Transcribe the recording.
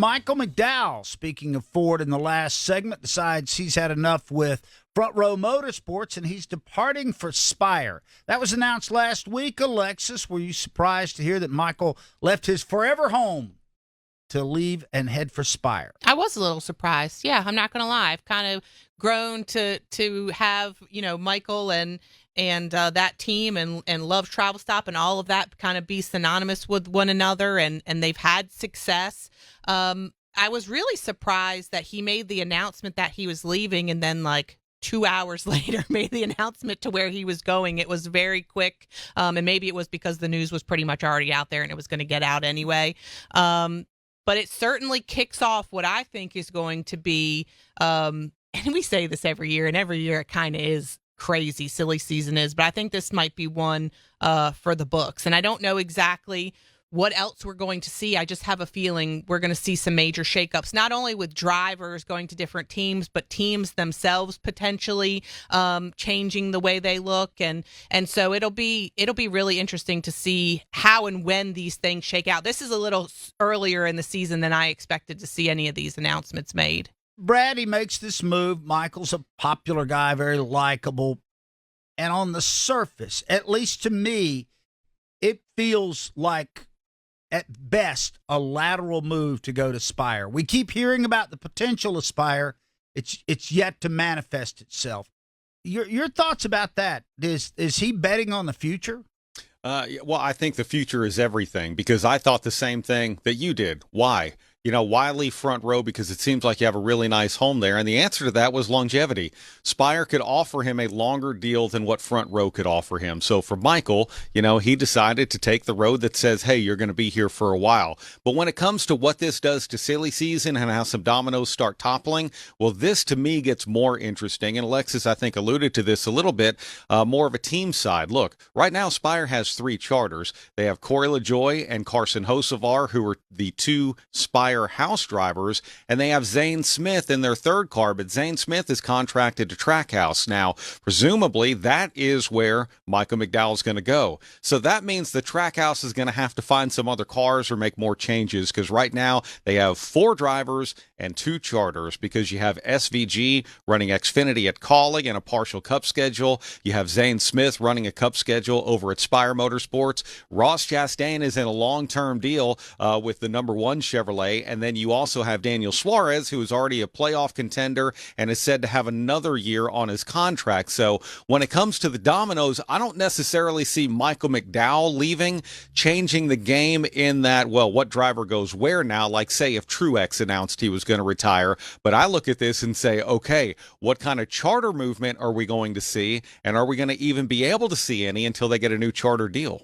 Michael McDowell. Speaking of Ford in the last segment, decides he's had enough with Front Row Motorsports and he's departing for Spire. That was announced last week. Alexis, were you surprised to hear that Michael left his forever home to leave and head for Spire? I was a little surprised. Yeah, I'm not going to lie. I've kind of grown to have, Michael and that team and love Travel Stop and all of that kind of be synonymous with one another, and they've had success. I was really surprised that he made the announcement that he was leaving and then 2 hours later made the announcement to where he was going. It was very quick, and maybe it was because the news was pretty much already out there and it was going to get out anyway. But it certainly kicks off what I think is going to be, and we say this every year, and every year it kind of is crazy, silly season is, but I think this might be one for the books. And I don't know exactly what else we're going to see. I just have a feeling we're going to see some major shakeups, not only with drivers going to different teams, but teams themselves potentially changing the way they look. And so it'll be really interesting to see how and when these things shake out. This is a little earlier in the season than I expected to see any of these announcements made. Brad, he makes this move. Michael's a popular guy, very likable. And on the surface, at least to me, it feels like, at best, a lateral move to go to Spire. We keep hearing about the potential of Spire. It's yet to manifest itself. Your thoughts about that? Is he betting on the future? Well, I think the future is everything, because I thought the same thing that you did. Why? Why leave Front Row? Because it seems like you have a really nice home there. And the answer to that was longevity. Spire could offer him a longer deal than what Front Row could offer him. So for Michael, he decided to take the road that says, hey, you're going to be here for a while. But when it comes to what this does to silly season and how some dominoes start toppling, well, this to me gets more interesting. And Alexis, I think, alluded to this a little bit, more of a team side. Look, right now Spire has 3 charters. They have Corey LaJoie and Carson Hocevar, who are the 2 Spire house drivers, and they have Zane Smith in their 3rd car, but Zane Smith is contracted to Trackhouse. Now, presumably, that is where Michael McDowell is going to go. So that means the Trackhouse is going to have to find some other cars or make more changes, because right now they have 4 drivers and 2 charters, because you have SVG running Xfinity at Calling and a partial Cup schedule. You have Zane Smith running a Cup schedule over at Spire Motorsports. Ross Chastain is in a long-term deal with the number 1 Chevrolet. And then you also have Daniel Suarez, who is already a playoff contender and is said to have another year on his contract. So when it comes to the dominoes, I don't necessarily see Michael McDowell leaving, changing the game in that, well, what driver goes where now? Like, say, if Truex announced he was going to retire. But I look at this and say, okay, what kind of charter movement are we going to see? And are we going to even be able to see any until they get a new charter deal?